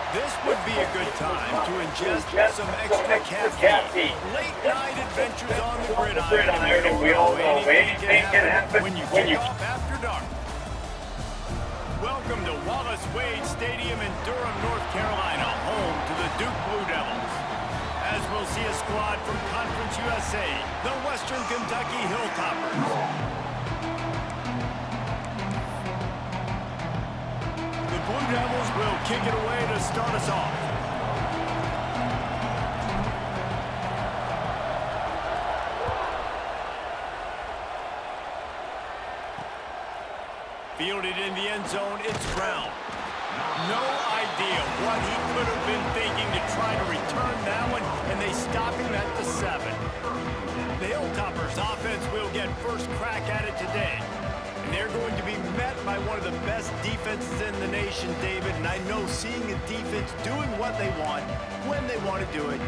This would be a good time to ingest some extra caffeine. Late night adventures on the gridiron, and we all know anything can happen when you kick off after dark. Welcome to Wallace Wade Stadium in Durham, North Carolina, home to the Duke Blue Devils. As we'll see a squad from Conference USA, the Western Kentucky Hilltoppers. The Blue Devils will kick it away to start us off. Fielded in the end zone, it's Brown. No idea what he could have been thinking to try to return that one, and they stop him at the 7. The Hilltoppers offense will get first crack at it today. And they're going to be met by one of the best defenses in the nation, David. And I know seeing a defense doing what they want, when they want to do it,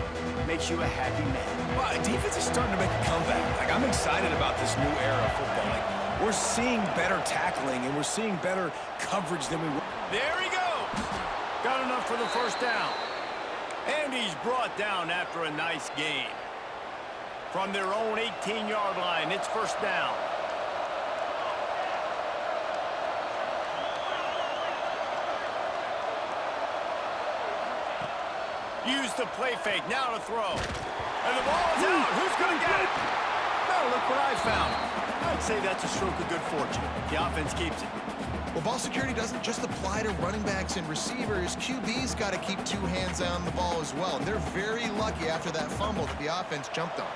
makes you a happy man. Well, defense is starting to make a comeback. Like, I'm excited about this new era of football. Like, we're seeing better tackling, and we're seeing better coverage than we were. There he goes. Got enough for the first down. And he's brought down after a nice gain. From their own 18-yard line, it's first down. Use the play fake, now to throw. And the ball's out. Who's going to get it? Well, look what I found. I'd say that's a stroke of good fortune. The offense keeps it. Well, ball security doesn't just apply to running backs and receivers. QB's got to keep two hands on the ball as well. And they're very lucky after that fumble that the offense jumped on.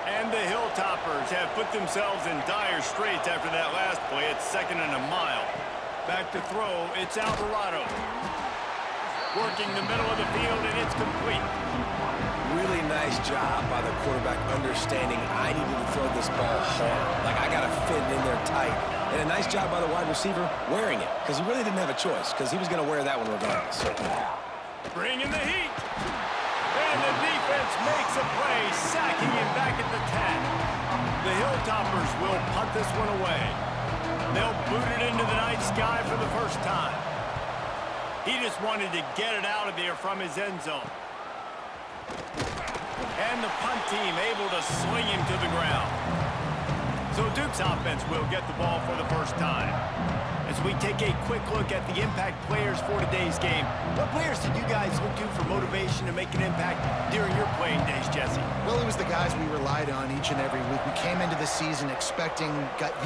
And the Hilltoppers have put themselves in dire straits after that last play. It's 2nd and a mile. Back to throw, it's Alvarado. Working the middle of the field, and it's complete. Really nice job by the quarterback understanding I needed to throw this ball hard. Like, I got to fit it in there tight. And a nice job by the wide receiver wearing it, because he really didn't have a choice, because he was going to wear that one regardless. Bring in the heat. And the defense makes a play, sacking him back at the 10. The Hilltoppers will punt this one away. They'll boot it into the night sky for the first time. He just wanted to get it out of there from his end zone. And the punt team able to swing him to the ground. So Duke's offense will get the ball for the first time. As we take a quick look at the impact players for today's game, what players did you guys look to for motivation to make an impact during your playing days, Jesse? Well, it was the guys we relied on each and every week. We came into the season expecting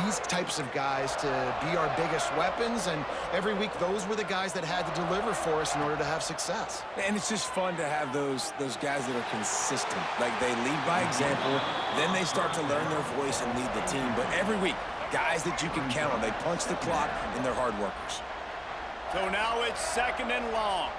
these types of guys to be our biggest weapons, and every week those were the guys that had to deliver for us in order to have success. And it's just fun to have those guys that are consistent. Like, they lead by example, then they start to learn their voice and lead the team. But every week, guys that you can count on. They punch the clock, and they're hard workers. So now it's 2nd and long.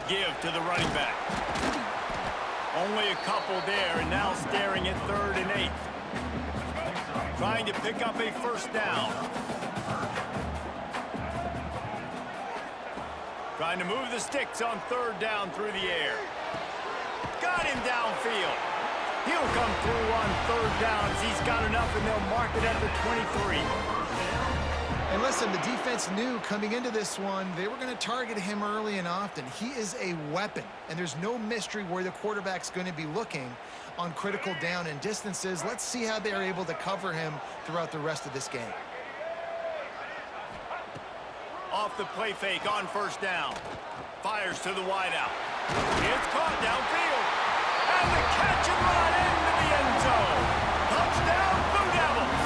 Give to the running back. Only a couple there, and now staring at 3rd and 8. Trying to pick up a first down. Trying to move the sticks on 3rd down through the air. Got him downfield. He'll come through on 3rd down as he's got enough, and they'll mark it at the 23. And listen, the defense knew coming into this one, they were going to target him early and often. He is a weapon, and there's no mystery where the quarterback's going to be looking on critical down and distances. Let's see how they're able to cover him throughout the rest of this game. Off the play fake on first down. Fires to the wideout. It's caught downfield. And the catch and run into the end zone. Touchdown, Blue Devils.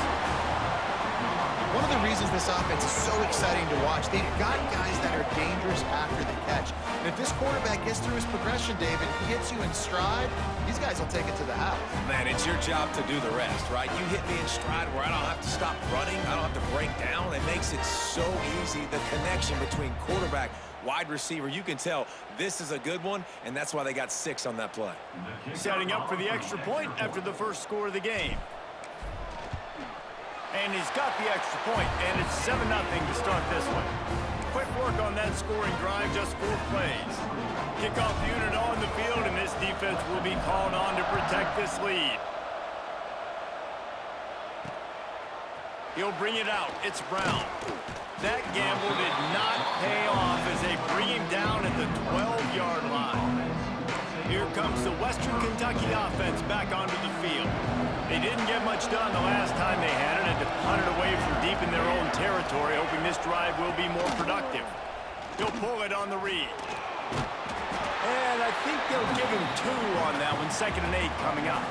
One of the reasons this offense is so exciting to watch, they've got guys that are dangerous after the catch. And if this quarterback gets through his progression, David, he hits you in stride, these guys will take it to the house. Man, it's your job to do the rest, right? You hit me in stride where I don't have to stop running. I don't have to break down. It makes it so easy. The connection between quarterback, wide receiver, you can tell this is a good one, and that's why they got 6 on that play. Setting up for the extra point after the first score of the game. And he's got the extra point, and it's 7-0 to start this one. Quick work on that scoring drive, just 4 plays. Kickoff unit on the field, and this defense will be called on to protect this lead. He'll bring it out. It's Brown. That gamble did not pay off as they bring him down at the 12-yard line. Here comes the Western Kentucky offense back onto the field. They didn't get much done the last time they had it and to punt it away from deep in their own territory, hoping this drive will be more productive. He'll pull it on the read. And I think they'll give him 2 on that one, 2nd and 8 coming up.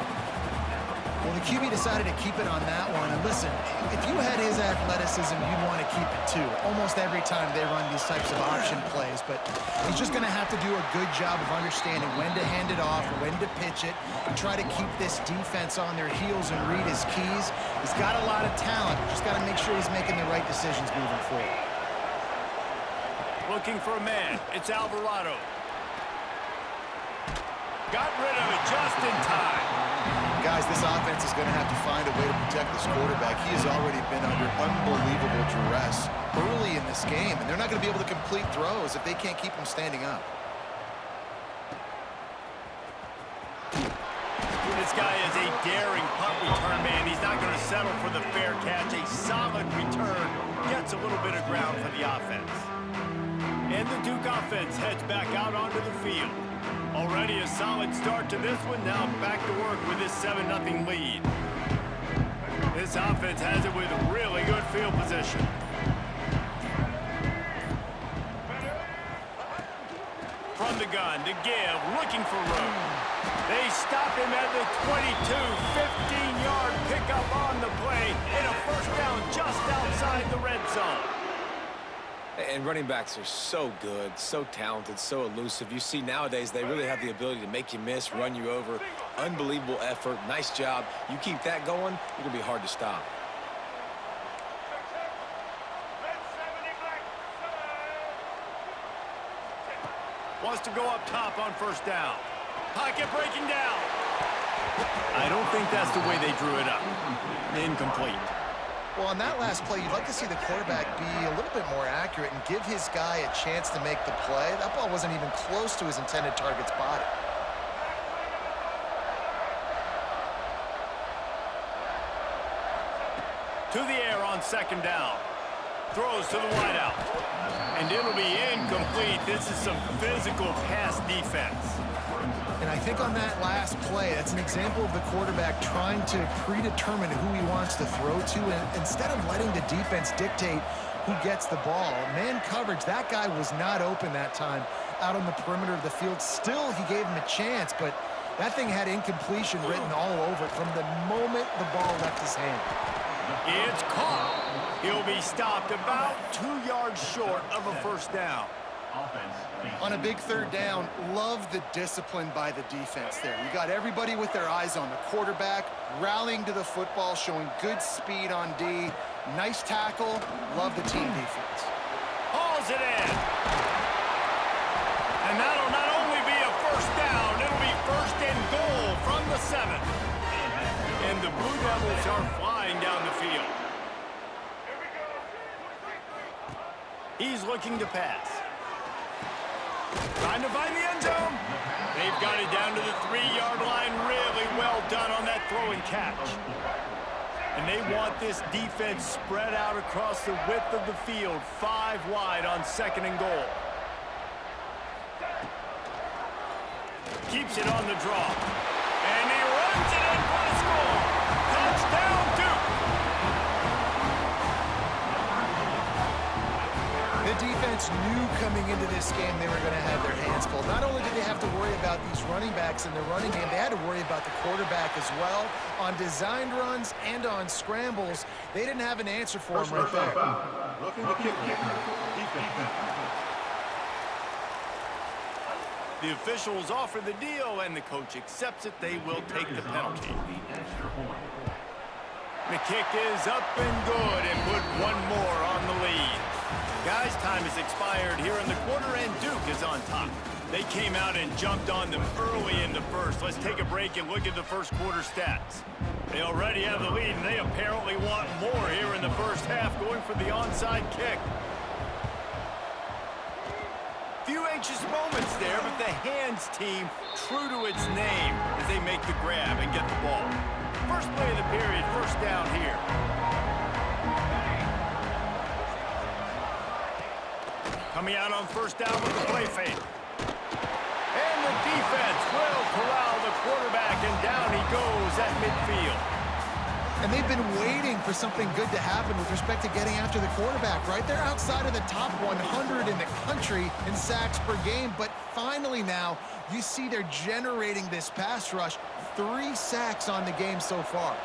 Well, the QB decided to keep it on that one. And listen, if you had his athleticism, you'd want to keep it too. Almost every time they run these types of option plays. But he's just going to have to do a good job of understanding when to hand it off, when to pitch it, and try to keep this defense on their heels and read his keys. He's got a lot of talent. Just got to make sure he's making the right decisions moving forward. Looking for a man. It's Alvarado. Got rid of it just in time. Guys, this offense is going to have to find a way to protect this quarterback. He has already been under unbelievable duress early in this game, and they're not going to be able to complete throws if they can't keep him standing up. This guy is a daring punt return man. He's not going to settle for the fair catch. A solid return gets a little bit of ground for the offense. And the Duke offense heads back out onto the field. Already a solid start to this one. Now back to work with this 7-0 lead. This offense has it with really good field position. From the gun to give, looking for room. They stop him at the 22, 15-yard pickup on the play, and a first down just outside the red zone. And running backs are so good, so talented, so elusive. You see nowadays they really have the ability to make you miss, run you over. Unbelievable effort. Nice job. You keep that going, it'll be hard to stop. Wants to go up top on first down. Pocket breaking down. I don't think that's the way they drew it up. Incomplete. Well, on that last play, you'd like to see the quarterback be a little bit more accurate and give his guy a chance to make the play. That ball wasn't even close to his intended target's body. To the air on second down. Throws to the wideout. And it'll be incomplete. This is some physical pass defense. And I think on that last play, that's an example of the quarterback trying to predetermine who he wants to throw to, and instead of letting the defense dictate who gets the ball. Man coverage, that guy was not open that time out on the perimeter of the field. Still, he gave him a chance, but that thing had incompletion written all over it from the moment the ball left his hand. It's caught. He'll be stopped about 2 yards short of a first down. On a big third down, love the discipline by the defense there. You got everybody with their eyes on the quarterback, rallying to the football, showing good speed on D. Nice tackle. Love the team defense. Hauls it in. And that'll not only be a first down, it'll be first and goal from the 7. And the Blue Devils are flying down the field. He's looking to pass. Trying to find the end zone. They've got it down to the 3-yard line. Really well done on that throw and catch. And they want this defense spread out across the width of the field, 5 wide on second and goal. Keeps it on the draw. And he runs it in for the score. Touchdown, Duke. The defense knew coming into this game they were going to have their hands full. Not only did they have to worry about these running backs in the running game, they had to worry about the quarterback as well. On designed runs and on scrambles, they didn't have an answer for him right there. Looking to kick defense. The officials offer the deal, and the coach accepts it. They will take the penalty. The kick is up and good, and put one more on the lead. Guys, time has expired here in the quarter, and Duke is on top. They came out and jumped on them early in the first. Let's take a break and look at the first quarter stats. They already have the lead, and they apparently want more here in the first half, going for the onside kick. Few anxious moments there, but the hands team true to its name as they make the grab and get the ball. First play of the period, first down here. Coming out on first down with the play fake. And the defense will corral the quarterback, and down he goes at midfield. And they've been waiting for something good to happen with respect to getting after the quarterback, right? They're outside of the top 100 in the country in sacks per game, but finally now you see they're generating this pass rush. 3 sacks on the game so far.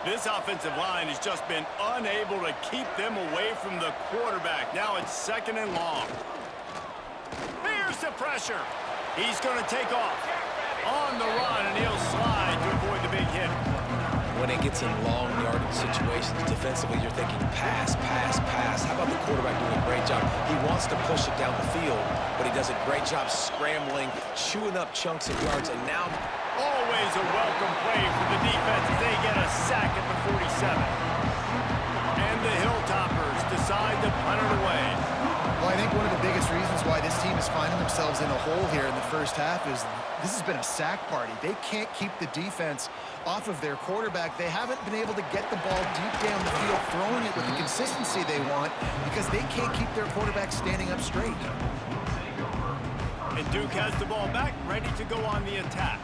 This offensive line has just been unable to keep them away from the quarterback. Now it's second and long. Here's the pressure. He's going to take off on the run, and he'll slide to avoid the big hit. When it gets in long yardage situations, defensively, you're thinking pass, pass, pass. How about the quarterback doing a great job? He wants to push it down the field, but he does a great job scrambling, chewing up chunks of yards, and now... Always a welcome play for the defense as they get a sack at the 47. And the Hilltoppers decide to punt it away. Well, I think one of the biggest reasons why this team is finding themselves in a hole here in the first half is this has been a sack party. They can't keep the defense off of their quarterback. They haven't been able to get the ball deep down the field, throwing it with the consistency they want because they can't keep their quarterback standing up straight. And Duke has the ball back, ready to go on the attack.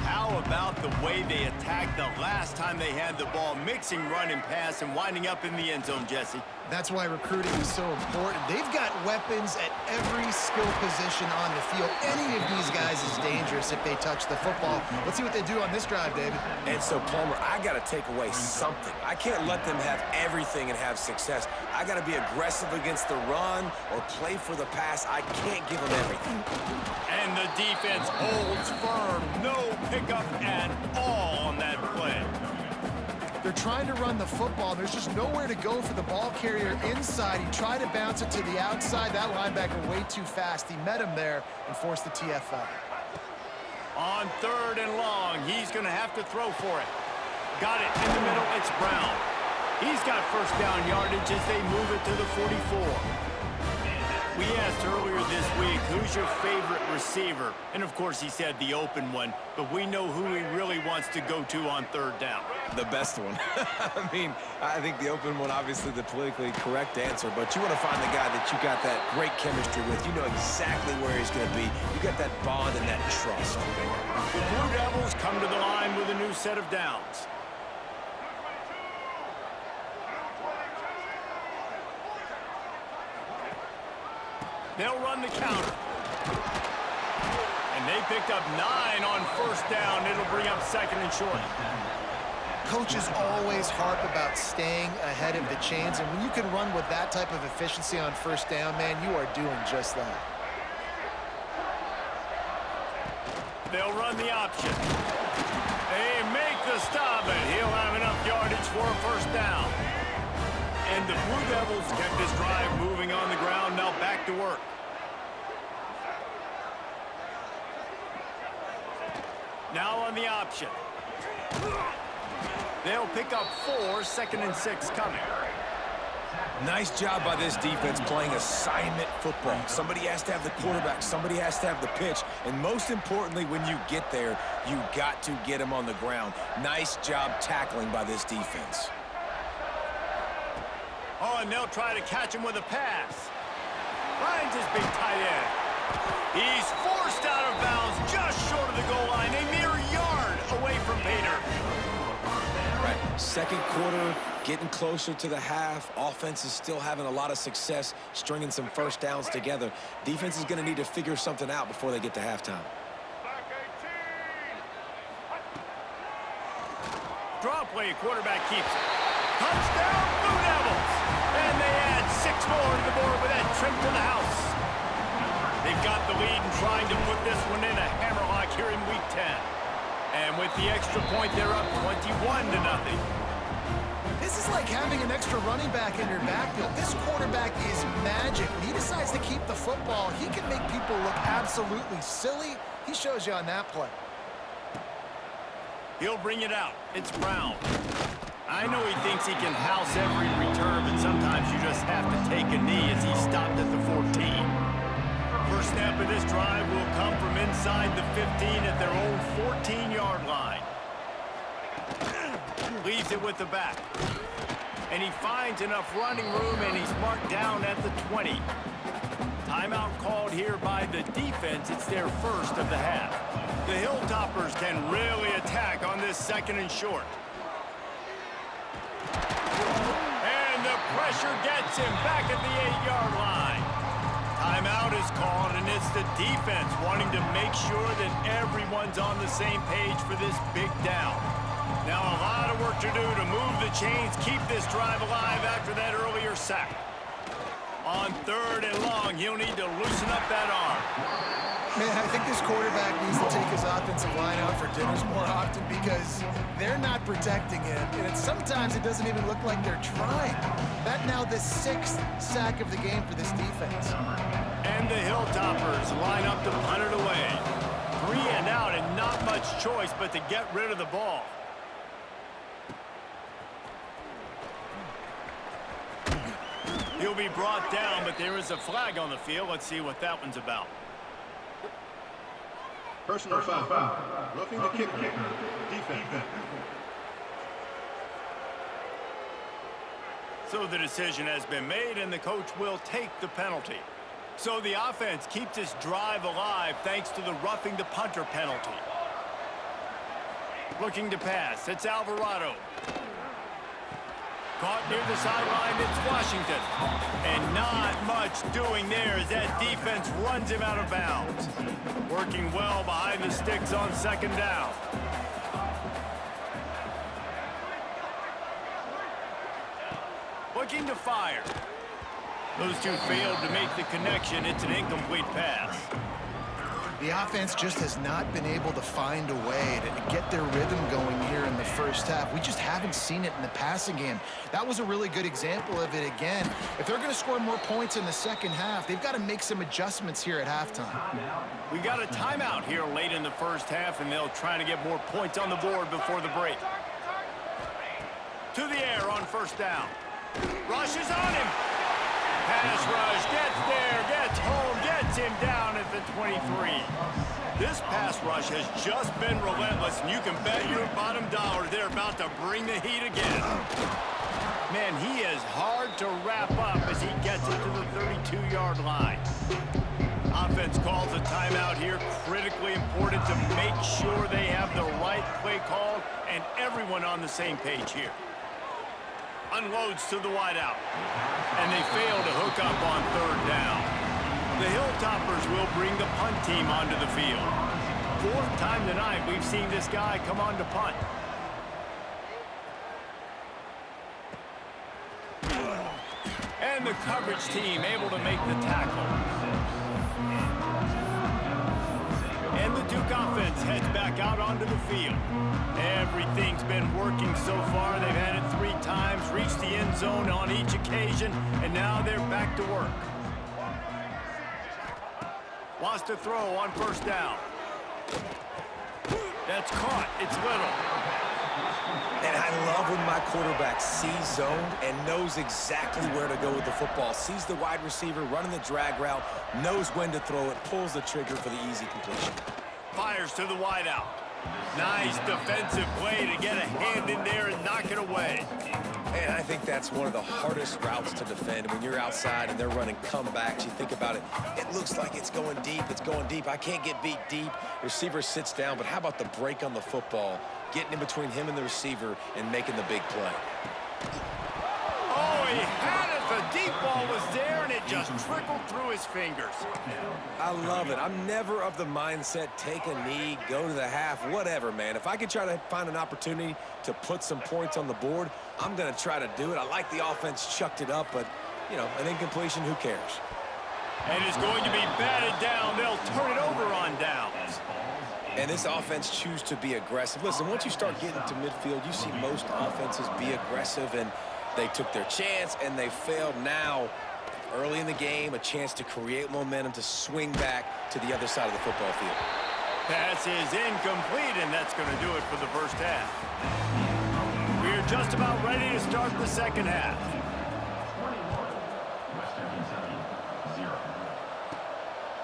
How about the way they attacked the last time they had the ball, mixing run and pass and winding up in the end zone, Jesse? That's why recruiting is so important. They've got weapons at every skill position on the field. Any of these guys is dangerous if they touch the football. Let's see what they do on this drive, David. And so, Palmer, I got to take away something. I can't let them have everything and have success. I got to be aggressive against the run or play for the pass. I can't give them everything. And the defense holds firm. No pickup at all on that play. They're trying to run the football. There's just nowhere to go for the ball carrier inside. He tried to bounce it to the outside. That linebacker way too fast. He met him there and forced the TFL. On third and long, he's going to have to throw for it. Got it in the middle. It's Brown. He's got first down yardage as they move it to the 44. We asked earlier this week, who's your favorite receiver? And, of course, he said the open one, but we know who he really wants to go to on third down. The best one. I mean, I think the open one, obviously the politically correct answer, but you want to find the guy that you got that great chemistry with. You know exactly where he's going to be. You got that bond and that trust. The Blue Devils come to the line with a new set of downs. They'll run the counter. And they picked up 9 on first down. It'll bring up second and short. Coaches always harp about staying ahead of the chains, and when you can run with that type of efficiency on first down, man, you are doing just that. They'll run the option. They make the stop, and he'll have enough yardage for a first down. And the Blue Devils kept this drive moving on the ground. Now back to work. Now on the option. They'll pick up 4, second and 6 coming. Nice job by this defense playing assignment football. Somebody has to have the quarterback. Somebody has to have the pitch. And most importantly, when you get there, you got to get him on the ground. Nice job tackling by this defense. Oh, and they'll try to catch him with a pass. Finds his big tight end. He's forced out of bounds just short of the goal line, a mere yard away from Pater. Right, second quarter, getting closer to the half. Offense is still having a lot of success stringing some first downs together. Defense is going to need to figure something out before they get to halftime. Draw play, quarterback keeps it. Touchdown, Blue Devils! And they add 6 more to the board with that trip to the house. They've got the lead and trying to put this one in a hammerlock here in Week 10. And with the extra point, they're up 21-0. This is like having an extra running back in your backfield. This quarterback is magic. When he decides to keep the football, he can make people look absolutely silly. He shows you on that play. He'll bring it out. It's Brown. I know he thinks he can house every return, but sometimes you just have to take a knee as he stopped at the 14. First snap of this drive will come from inside the 15 at their own 14-yard line. Leaves it with the back. And he finds enough running room, and he's marked down at the 20. Timeout called here by the defense. It's their first of the half. The Hilltoppers can really attack on this 2nd and short. And the pressure gets him back at the 8-yard line. Timeout is called, and it's the defense wanting to make sure that everyone's on the same page for this big down. Now a lot of work to do to move the chains, keep this drive alive after that earlier sack. On 3rd and long, he'll need to loosen up that arm. Man, I think this quarterback needs to take his offensive line out for dinners more often because they're not protecting him. And sometimes it doesn't even look like they're trying. That now the 6th sack of the game for this defense. And the Hilltoppers line up to punt it away. 3 and out and not much choice but to get rid of the ball. He'll be brought down, but there is a flag on the field. Let's see what that one's about. Personal foul. Roughing the kicker. Defense. So the decision has been made, and the coach will take the penalty. So the offense keeps this drive alive thanks to the roughing the punter penalty. Looking to pass. It's Alvarado. Caught near the sideline, it's Washington. And not much doing there as that defense runs him out of bounds. Working well behind the sticks on 2nd down. Looking to fire. Those two failed to make the connection. It's an incomplete pass. The offense just has not been able to find a way to get their rhythm going here in the first half. We just haven't seen it in the passing game. That was a really good example of it again. If they're going to score more points in the 2nd half, they've got to make some adjustments here at halftime. We got a timeout here late in the first half, and they'll try to get more points on the board before the break. To the air on 1st down. Rush is on him. Pass rush, gets there, gets home, gets him down at the 23. This pass rush has just been relentless, and you can bet your bottom dollar they're about to bring the heat again. Man, he is hard to wrap up as he gets it to the 32-yard line. Offense calls a timeout here, critically important to make sure they have the right play called and everyone on the same page here. Unloads to the wideout. And they fail to hook up on 3rd down. The Hilltoppers will bring the punt team onto the field. 4th time tonight we've seen this guy come on to punt. And the coverage team able to make the tackle. And the Duke offense heads back out onto the field. Everything's been working so far. They've had it 3 times, reached the end zone on each occasion, and now they're back to work. Wants to throw on 1st down. That's caught. It's Little. And I love when my quarterback sees zoned and knows exactly where to go with the football. Sees the wide receiver running the drag route, knows when to throw it, pulls the trigger for the easy completion. Fires to the wideout. Nice defensive play to get a hand in there and knock it away. And I think that's one of the hardest routes to defend. When you're outside and they're running comebacks, you think about it, it looks like it's going deep, I can't get beat deep. Receiver sits down, but how about the break on the football, getting in between him and the receiver and making the big play? Oh, he had it. The deep ball was there, and it just trickled through his fingers. I love it. I'm never of the mindset, take a knee, go to the half, whatever, man. If I can try to find an opportunity to put some points on the board, I'm going to try to do it. I like the offense chucked it up, but, you know, an incompletion, who cares? And it's going to be batted down. They'll turn it over on downs. And this offense choose to be aggressive. Listen, once you start getting to midfield, you see most offenses be aggressive, and they took their chance, and they failed. Now, early in the game, a chance to create momentum, to swing back to the other side of the football field. Pass is incomplete, and that's going to do it for the first half. We're just about ready to start the 2nd half.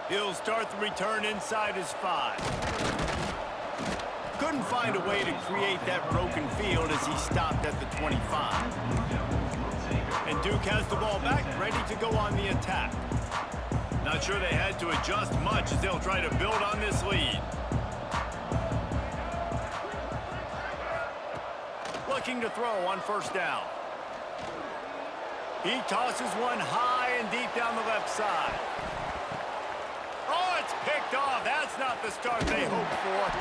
He'll start the return inside his 5. Couldn't find a way to create that broken field as he stopped at the 25. And Duke has the ball back, ready to go on the attack. Not sure they had to adjust much as they'll try to build on this lead. Looking to throw on first down. He tosses one high and deep down the left side. Oh, it's picked off. That's not the start they hoped for.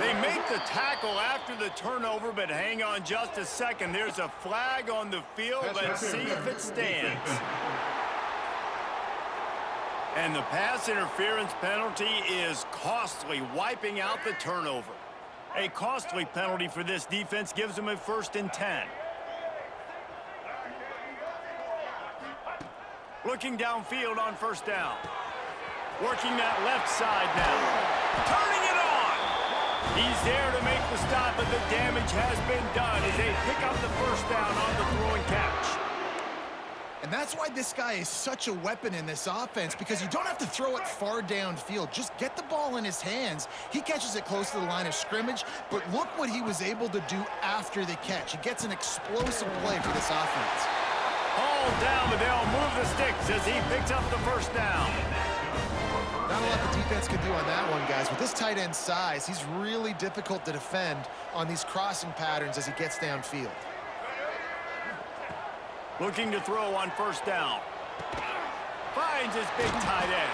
They make the tackle after the turnover, but hang on just a second. There's a flag on the field. Let's see if it stands. And the pass interference penalty is costly, wiping out the turnover. A costly penalty for this defense gives them a 1st and 10. Looking downfield on first down. Working that left side now. Turning it on! He's there to make the stop, but the damage has been done as they pick up the first down on the throw and catch. And that's why this guy is such a weapon in this offense, because you don't have to throw it far downfield. Just get the ball in his hands. He catches it close to the line of scrimmage, but look what he was able to do after the catch. He gets an explosive play for this offense. All down, but they'll move the sticks as he picks up the first down. Not a lot the defense can do on that one, guys. With this tight end size, he's really difficult to defend on these crossing patterns as he gets downfield. Looking to throw on first down. Finds his big tight end.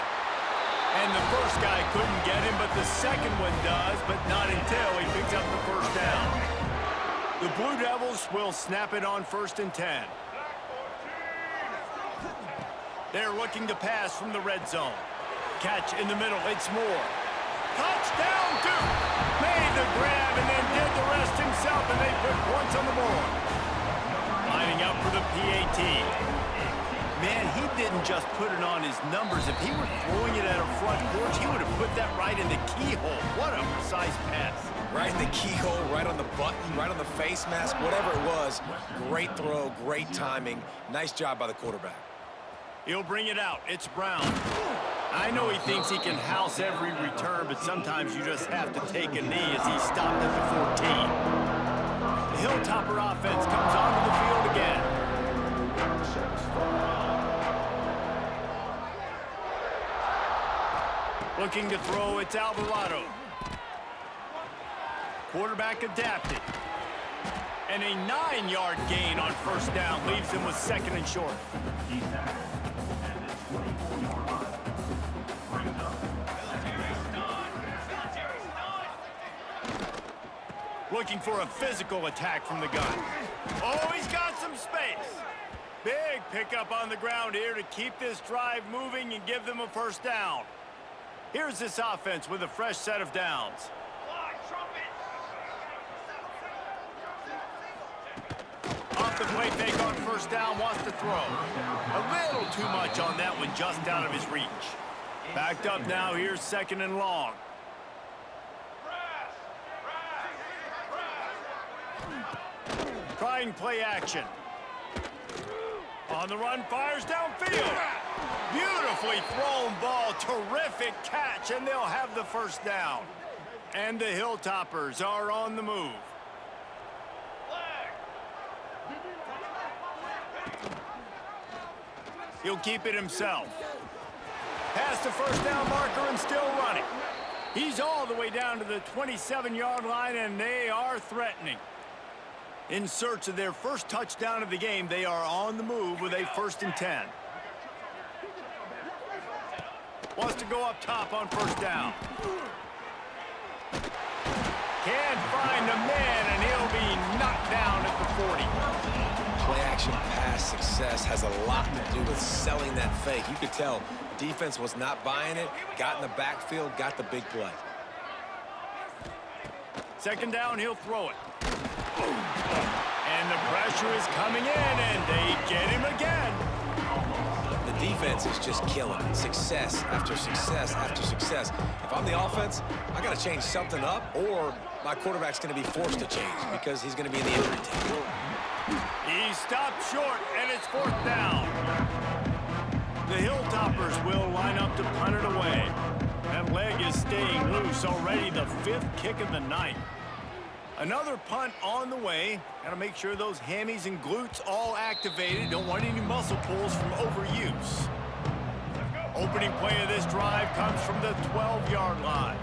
And the first guy couldn't get him, but the second one does, but not until he picks up the first down. The Blue Devils will snap it on 1st and 10. They're looking to pass from the red zone. Catch in the middle, it's Moore. Touchdown, Duke! Made the grab and then did the rest himself, and they put points on the board. Lining up for the PAT. Man, he didn't just put it on his numbers. If he were throwing it at a front porch, he would have put that right in the keyhole. What a precise pass. Right in the keyhole, right on the button, right on the face mask, whatever it was. Great throw, great timing. Nice job by the quarterback. He'll bring it out. It's Brown. I know he thinks he can house every return, but sometimes you just have to take a knee as he stopped at the 14. The Hilltopper offense comes onto the field again. Looking to throw, it's Alvarado. Quarterback adapted. And a 9-yard gain on first down leaves him with 2nd and short. Looking for a physical attack from the gun. Oh, he's got some space. Big pickup on the ground here to keep this drive moving and give them a first down. Here's this offense with a fresh set of downs. Off the play fake on first down, wants to throw. A little too much on that one, just out of his reach. Backed up now, here's 2nd and long. Trying play action. On the run, fires downfield. Beautifully thrown ball, terrific catch, and they'll have the first down. And the Hilltoppers are on the move. He'll keep it himself. Past the first down marker and still running. He's all the way down to the 27-yard line, and they are threatening. In search of their first touchdown of the game, they are on the move with a 1st and 10. Wants to go up top on first down. Can't find the man, and he'll be knocked down at the 40. Play action pass success has a lot to do with selling that fake. You could tell defense was not buying it, got in the backfield, got the big play. 2nd down, he'll throw it. And the pressure is coming in, and they get him again. The defense is just killing it. Success after success after success. If I'm the offense, I got to change something up, or my quarterback's going to be forced to change because he's going to be in the injury team. He stopped short, and it's 4th down. The Hilltoppers will line up to punt it away. That leg is staying loose already, the 5th kick of the night. Another punt on the way. Got to make sure those hammies and glutes all activated. Don't want any muscle pulls from overuse. Opening play of this drive comes from the 12-yard line.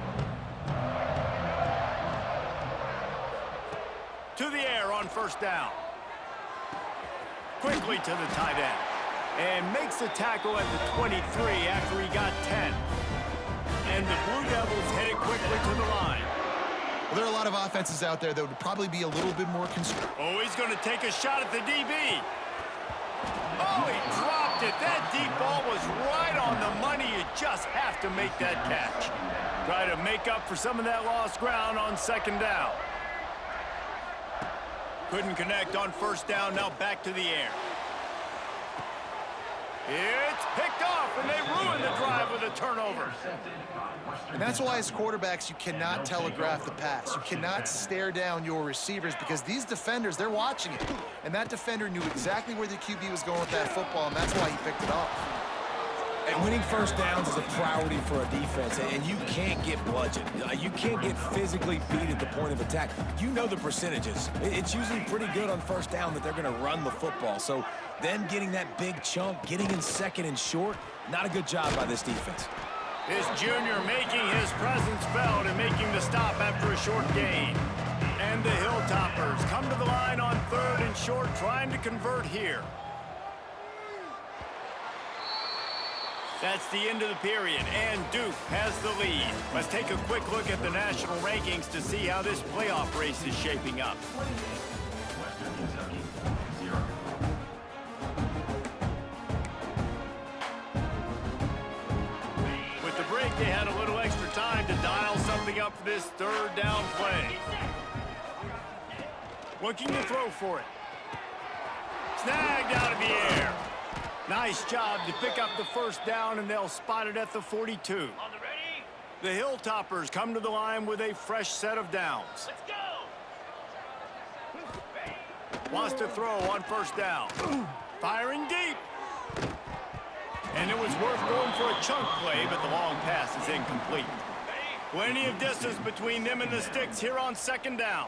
To the air on first down. Quickly to the tight end. And makes the tackle at the 23 after he got 10. And the Blue Devils headed quickly to the line. Well, there are a lot of offenses out there that would probably be a little bit more concerned. Oh, he's going to take a shot at the DB. Oh, he dropped it. That deep ball was right on the money. You just have to make that catch. Try to make up for some of that lost ground on second down. Couldn't connect on first down. Now back to the air. It's picked off, and they ruin the drive with a turnover. And that's why as quarterbacks, you cannot telegraph the pass. You cannot stare down your receivers because these defenders, they're watching it. And that defender knew exactly where the QB was going with that football, and that's why he picked it off. And winning first downs is a priority for a defense, and you can't get bludgeoned. You can't get physically beat at the point of attack. You know the percentages. It's usually pretty good on first down that they're going to run the football. So then getting that big chunk, getting in second and short, not a good job by this defense. This junior making his presence felt and making the stop after a short gain. And the Hilltoppers come to the line on 3rd and short, trying to convert here. That's the end of the period, and Duke has the lead. Let's take a quick look at the national rankings to see how this playoff race is shaping up. With the break, they had a little extra time to dial something up for this 3rd down play. Looking to throw for it. Snagged out of the air. Nice job to pick up the first down, and they'll spot it at the 42. The Hilltoppers come to the line with a fresh set of downs. Let's go! Wants to throw on first down. Firing deep. And it was worth going for a chunk play, but the long pass is incomplete. Plenty of distance between them and the sticks here on second down.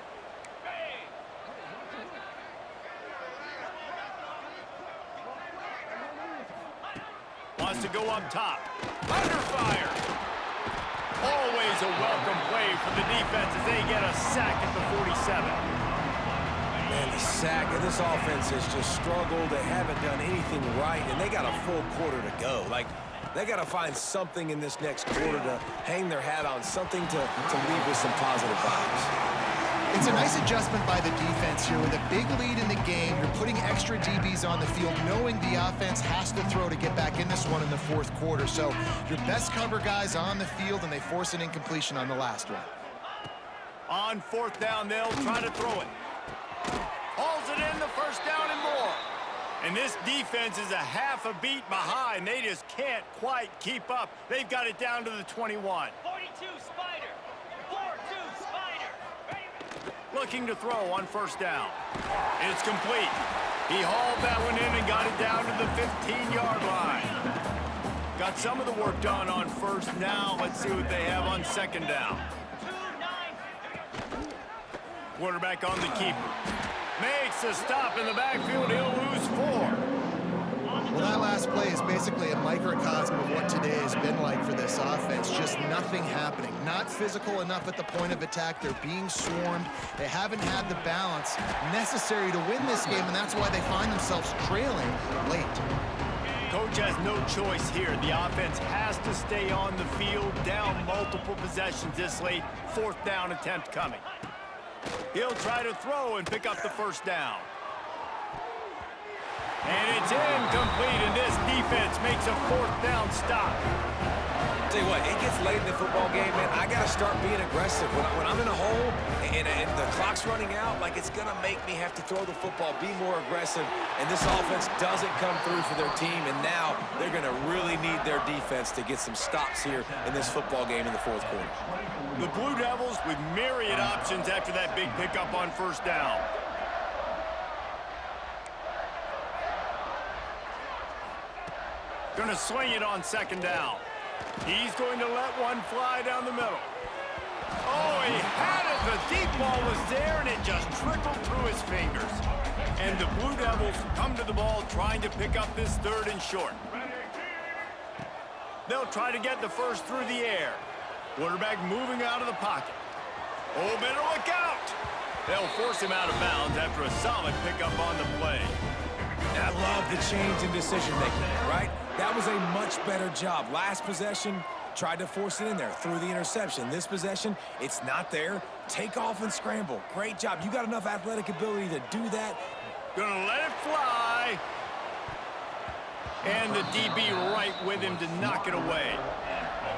Wants to go up top. Under fire. Always a welcome play for the defense as they get a sack at the 47. Man, the sack of this offense has just struggled. They haven't done anything right, and they got a full quarter to go. Like, they got to find something in this next quarter to hang their hat on, something to leave with some positive vibes. It's a nice adjustment by the defense here. With a big lead in the game, you're putting extra DBs on the field, knowing the offense has to throw to get back in this one in the 4th quarter. So your best cover guys on the field, and they force an incompletion on the last one. On 4th down, they'll try to throw it. Hauls it in, the first down and more. And this defense is a half a beat behind. They just can't quite keep up. They've got it down to the 21. 42 Spider. 4-2 Spider. Looking to throw on first down. It's complete. He hauled that one in and got it down to the 15-yard line. Got some of the work done on first. Now let's see what they have on second down. 2-9. Quarterback on the keeper. Makes a stop in the backfield. He'll lose 4. Well, that last play is basically a microcosm of what today has been like for this offense. Just nothing happening. Not physical enough at the point of attack. They're being swarmed. They haven't had the balance necessary to win this game, and that's why they find themselves trailing late. Coach has no choice here. The offense has to stay on the field, down multiple possessions this late. 4th down attempt coming. He'll try to throw and pick up the first down. And it's incomplete, and this defense makes a 4th down stop. Tell you what, it gets late in the football game, man. I got to start being aggressive. When I'm in a hole and the clock's running out, like, it's going to make me have to throw the football, be more aggressive. And this offense doesn't come through for their team, and now they're going to really need their defense to get some stops here in this football game in the 4th quarter. The Blue Devils with myriad options after that big pickup on first down. Going to sling it on second down. He's going to let one fly down the middle. Oh, he had it. The deep ball was there, and it just trickled through his fingers. And the Blue Devils come to the ball trying to pick up this 3rd and short. They'll try to get the first through the air. Quarterback moving out of the pocket. Oh, better look out. They'll force him out of bounds after a solid pickup on the play. And I love the change in decision-making, right? That was a much better job. Last possession, tried to force it in there, threw the interception. This possession, it's not there. Take off and scramble. Great job. You got enough athletic ability to do that. Gonna let it fly. And the DB right with him to knock it away.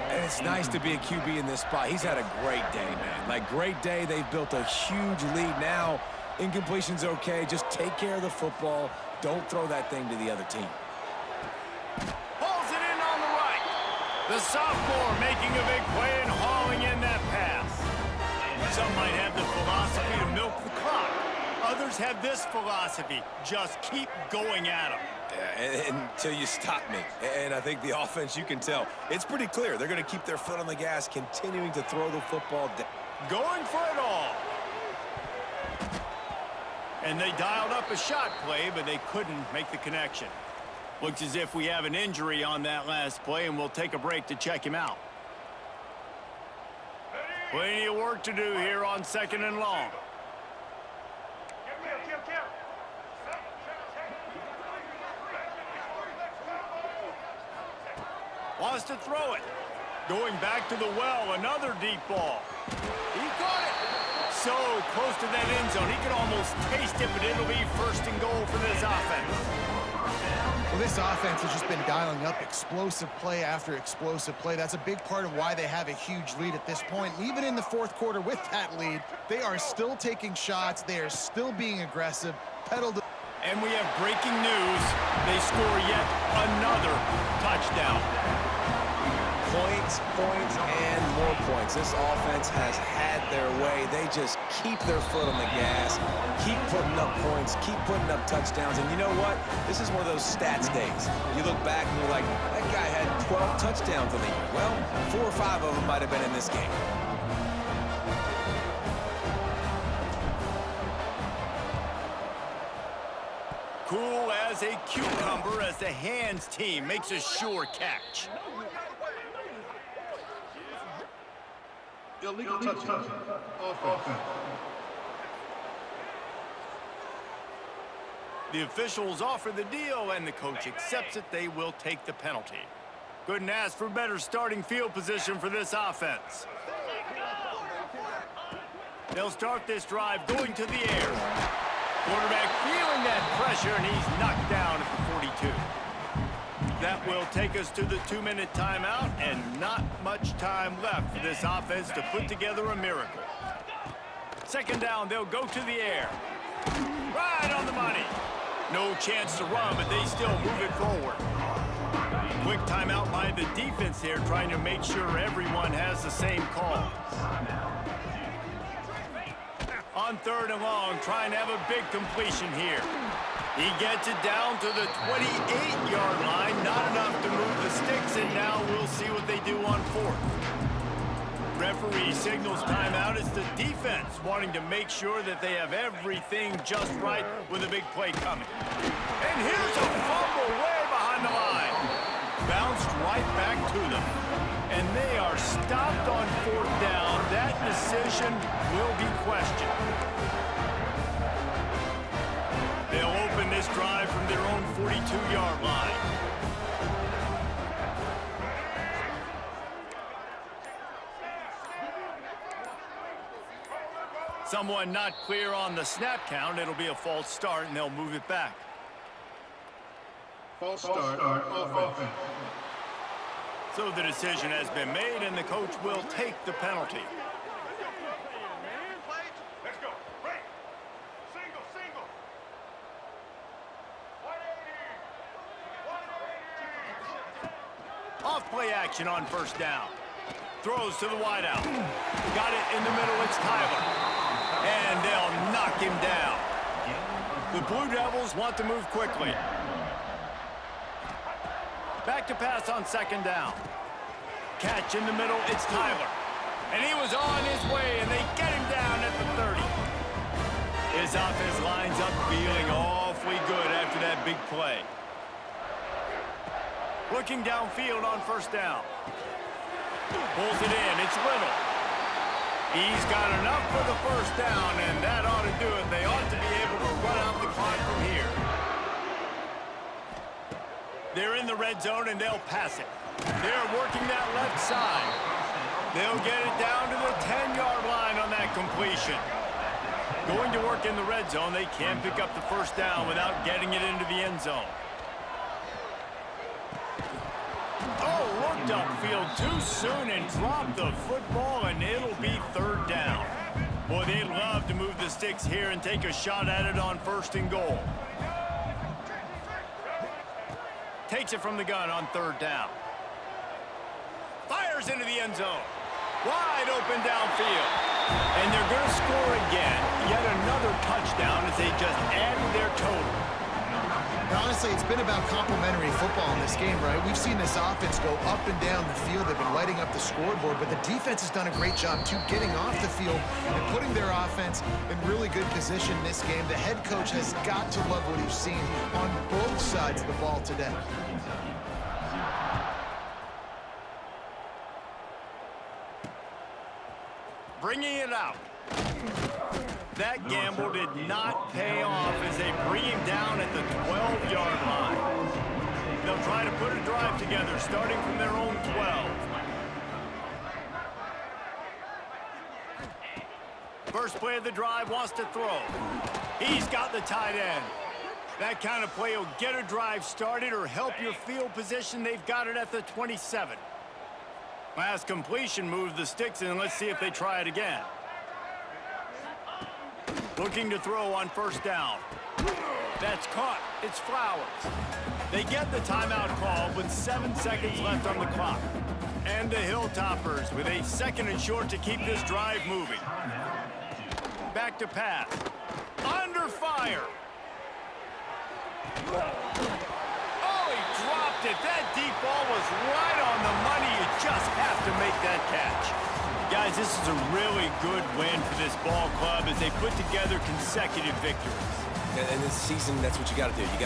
And it's nice to be a QB in this spot. He's had a great day, man. Like, great day. They've built a huge lead now. Incompletion's okay. Just take care of the football. Don't throw that thing to the other team. Hauls it in on the right. The sophomore making a big play and hauling in that pass. Some might have the philosophy to milk the clock. Others have this philosophy. Just keep going at them. Yeah, until you stop me. And I think the offense, you can tell, it's pretty clear. They're going to keep their foot on the gas, continuing to throw the football down. Going for it all. And they dialed up a shot play, but they couldn't make the connection. Looks as if we have an injury on that last play, and we'll take a break to check him out. Plenty of work to do here on 2nd and long. Wants to throw it. Going back to the well, another deep ball. He got it. So close to that end zone. He could almost taste it, but it'll be 1st and goal for this offense. Well, this offense has just been dialing up explosive play after explosive play. That's a big part of why they have a huge lead at this point. Even in the 4th quarter with that lead, they are still taking shots. They are still being aggressive. Pedal to... And we have breaking news. They score yet another touchdown. Points, and more points. This offense has had their way. They just keep their foot on the gas, keep putting up points, keep putting up touchdowns. And you know what? This is one of those stats days. You look back and you're like, that guy had 12 touchdowns in the year. Well, 4 or 5 of them might have been in this game. Cool as a cucumber as the hands team makes a sure catch. Illegal touching. Offense. The officials offer the deal, and the coach accepts it. They will take the penalty. Couldn't ask for better starting field position for this offense. They'll start this drive going to the air. Quarterback feeling that pressure, and he's knocked down at the 42. That will take us to the 2-minute timeout, and not much time left for this offense to put together a miracle. 2nd down, they'll go to the air. Right on the money. No chance to run, but they still move it forward. Quick timeout by the defense here, trying to make sure everyone has the same call. On 3rd and long, trying to have a big completion here. He gets it down to the 28-yard line. Not enough to move the sticks, and now we'll see what they do on 4th. Referee signals timeout. It's the defense wanting to make sure that they have everything just right with a big play coming. And here's a fumble way behind the line. Bounced right back to them. And they are stopped on 4th down. That decision will be questioned. They'll open this drive from their own 42-yard line. Someone not clear on the snap count. It'll be a false start, and they'll move it back. False start. Offense. So the decision has been made, and the coach will take the penalty. Let's go. Break. Single. 180. Off play action on 1st down. Throws to the wideout. Got it in the middle. It's Tyler. And they'll knock him down. The Blue Devils want to move quickly. Back to pass on second down. Catch in the middle, it's Tyler. And he was on his way, and they get him down at the 30. His offense lines up feeling awfully good after that big play. Looking downfield on first down. Pulls it in, it's Little. He's got enough for the first down, and that ought to do it. They ought to be able to run out the clock from here. They're in the red zone, and they'll pass it. They're working that left side. They'll get it down to the 10-yard line on that completion. Going to work in the red zone, they can't pick up the first down without getting it into the end zone. Oh, looked upfield too soon and dropped the football, and it'll be third down. Boy, they'd love to move the sticks here and take a shot at it on first and goal. Takes it from the gun on third down. Fires into the end zone. Wide open downfield. And they're going to score again. Yet another touchdown as they just added their total. Honestly, it's been about complementary football in this game, right? We've seen this offense go up and down the field. They've been lighting up the scoreboard, but the defense has done a great job, too, getting off the field and putting their offense in really good position in this game. The head coach has got to love what he's seen on both sides of the ball today. Bringing it out. That gamble did not pay off as they bring him down at the 12-yard line. They'll try to put a drive together starting from their own 12. First play of the drive, wants to throw. He's got the tight end. That kind of play will get a drive started or help your field position. They've got it at the 27. Last completion moves the sticks in. Let's see if they try it again. Looking to throw on first down. That's caught. It's Flowers. They get the timeout call with 7 seconds left on the clock. And the Hilltoppers with a second and short to keep this drive moving. Back to pass. Under fire. Oh, he dropped it. That deep ball was right on the money. You just have to make that catch. Guys, this is a really good win for this ball club as they put together consecutive victories. And this season, that's what you got to do. You